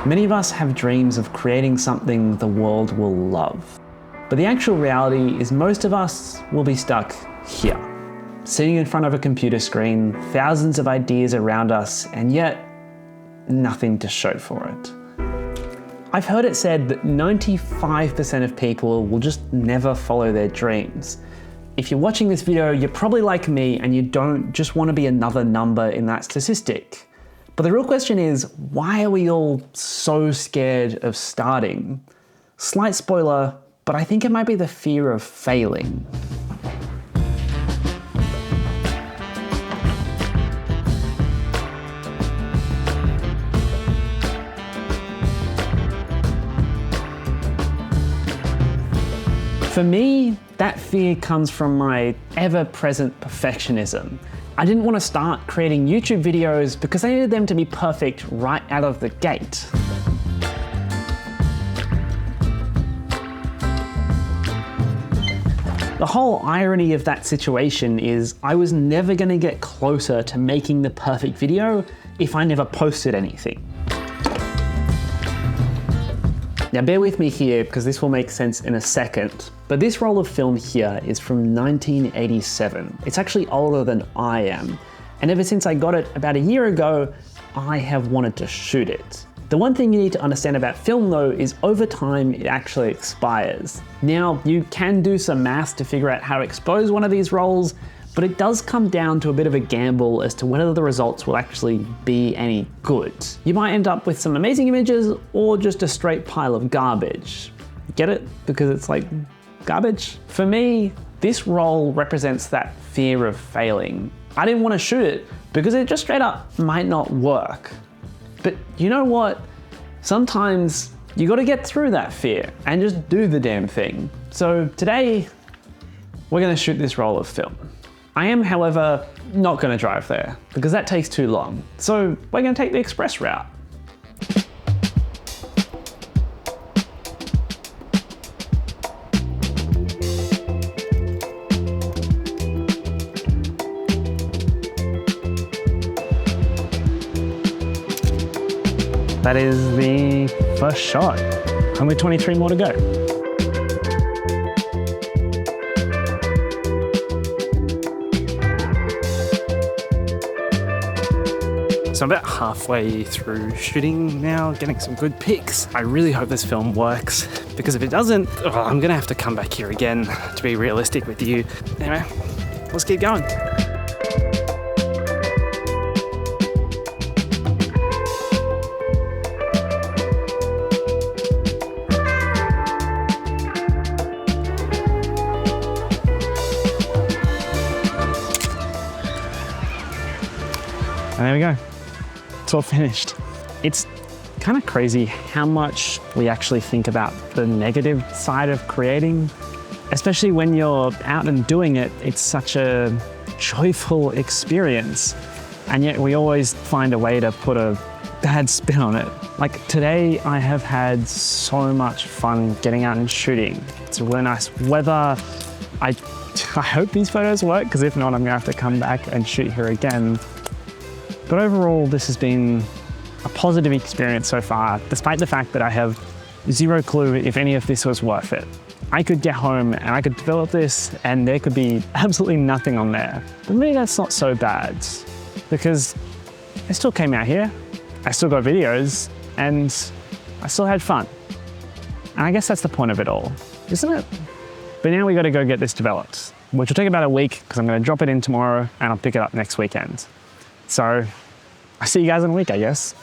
Many of us have dreams of creating something the world will love. But the actual reality is most of us will be stuck here, sitting in front of a computer screen, thousands of ideas around us, and yet nothing to show for it. I've heard it said that 95% of people will just never follow their dreams. If you're watching this video, you're probably like me and you don't just want to be another number in that statistic. But the real question is, why are we all so scared of starting? Slight spoiler, but I think it might be the fear of failing. For me, that fear comes from my ever-present perfectionism. I didn't want to start creating YouTube videos because I needed them to be perfect right out of the gate. The whole irony of that situation is I was never going to get closer to making the perfect video if I never posted anything. Now bear with me here because this will make sense in a second, but this roll of film here is from 1987. It's actually older than I am, and ever since I got it about a year ago, I have wanted to shoot it. The one thing you need to understand about film though is over time it actually expires. Now you can do some math to figure out how to expose one of these rolls, but it does come down to a bit of a gamble as to whether the results will actually be any good. You might end up with some amazing images or just a straight pile of garbage. Get it? Because it's like garbage? For me, this roll represents that fear of failing. I didn't want to shoot it because it just straight up might not work. But you know what? Sometimes you gotta get through that fear and just do the damn thing. So today, we're gonna shoot this roll of film. I am, however, not gonna drive there because that takes too long. So we're gonna take the express route. That is the first shot. Only 23 more to go. So I'm about halfway through shooting now, getting some good pics. I really hope this film works, because if it doesn't, I'm gonna have to come back here again to be realistic with you. Anyway, let's keep going. And there we go. It's all finished. It's kind of crazy how much we actually think about the negative side of creating, especially when you're out and doing it. It's such a joyful experience, and yet we always find a way to put a bad spin on it. Like today, I have had so much fun getting out and shooting. It's really nice weather. I hope these photos work, because if not, I'm gonna have to come back and shoot here again. But overall, this has been a positive experience so far, despite the fact that I have zero clue if any of this was worth it. I could get home and I could develop this and there could be absolutely nothing on there. But maybe that's not so bad, because I still came out here, I still got videos, and I still had fun. And I guess that's the point of it all, isn't it? But now we gotta go get this developed, which will take about a week because I'm gonna drop it in tomorrow and I'll pick it up next weekend. So I'll see you guys in a week, I guess.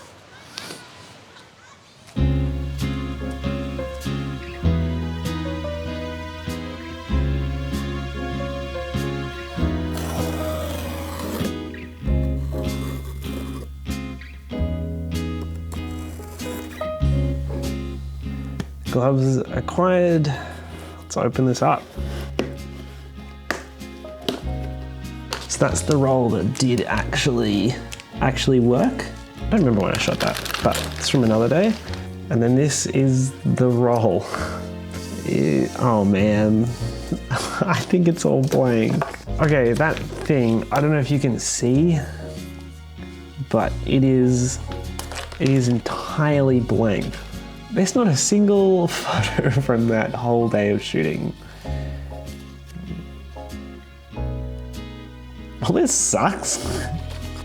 Gloves acquired. Let's open this up. So that's the roll that did actually work. I don't remember when I shot that, but it's from another day. And then this is the roll. Oh man, I think it's all blank. Okay, that thing, I don't know if you can see, but it is It is entirely blank. There's not a single photo from that whole day of shooting. Well, this sucks.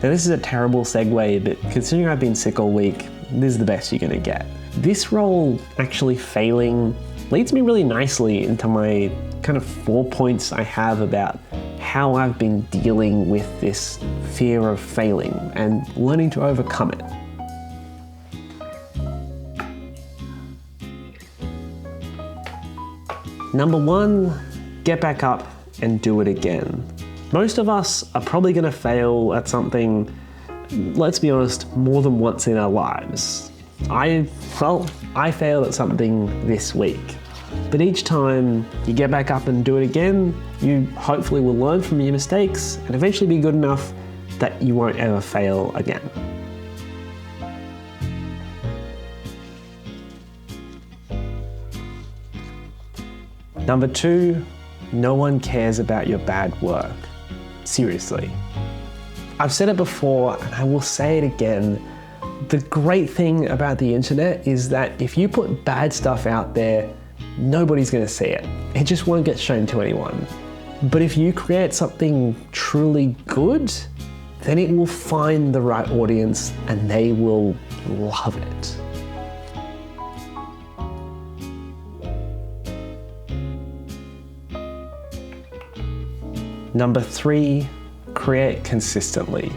Now this is a terrible segue, but considering I've been sick all week, this is the best you're gonna get. This roll actually failing leads me really nicely into my kind of 4 points I have about how I've been dealing with this fear of failing and learning to overcome it. Number 1, get back up and do it again. Most of us are probably gonna fail at something, let's be honest, more than once in our lives. I failed at something this week. But each time you get back up and do it again, you hopefully will learn from your mistakes and eventually be good enough that you won't ever fail again. Number 2, no one cares about your bad work. Seriously. I've said it before and I will say it again. The great thing about the internet is that if you put bad stuff out there, nobody's gonna see it. It just won't get shown to anyone. But if you create something truly good, then it will find the right audience and they will love it. Number 3, create consistently.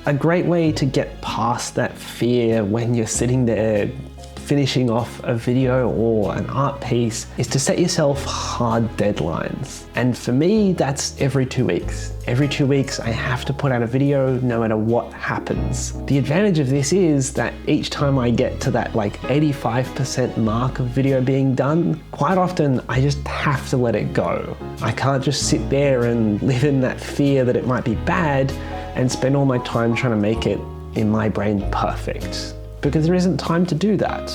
A great way to get past that fear when you're sitting there finishing off a video or an art piece is to set yourself hard deadlines. And for me, that's every 2 weeks. Every 2 weeks, I have to put out a video no matter what happens. The advantage of this is that each time I get to that 85% mark of video being done, quite often I just have to let it go. I can't just sit there and live in that fear that it might be bad and spend all my time trying to make it, in my brain, perfect. Because there isn't time to do that.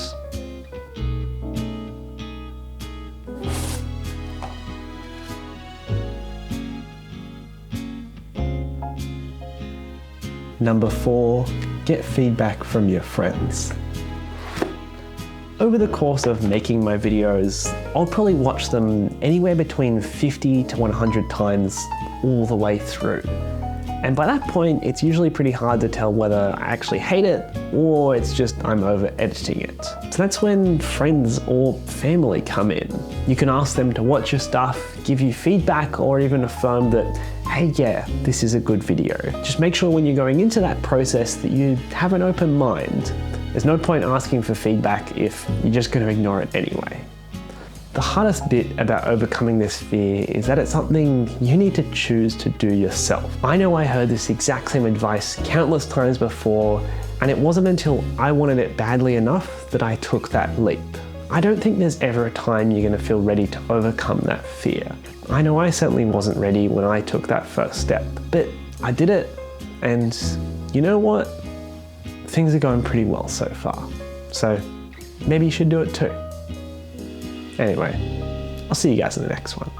Number 4, get feedback from your friends. Over the course of making my videos, I'll probably watch them anywhere between 50 to 100 times all the way through. And by that point, it's usually pretty hard to tell whether I actually hate it or it's just I'm over editing it. So that's when friends or family come in. You can ask them to watch your stuff, give you feedback, or even affirm that, hey, yeah, this is a good video. Just make sure when you're going into that process that you have an open mind. There's no point asking for feedback if you're just going to ignore it anyway. The hardest bit about overcoming this fear is that it's something you need to choose to do yourself. I know I heard this exact same advice countless times before, and it wasn't until I wanted it badly enough that I took that leap. I don't think there's ever a time you're going to feel ready to overcome that fear. I know I certainly wasn't ready when I took that first step, but I did it, and you know what? Things are going pretty well so far. So maybe you should do it too. Anyway, I'll see you guys in the next one.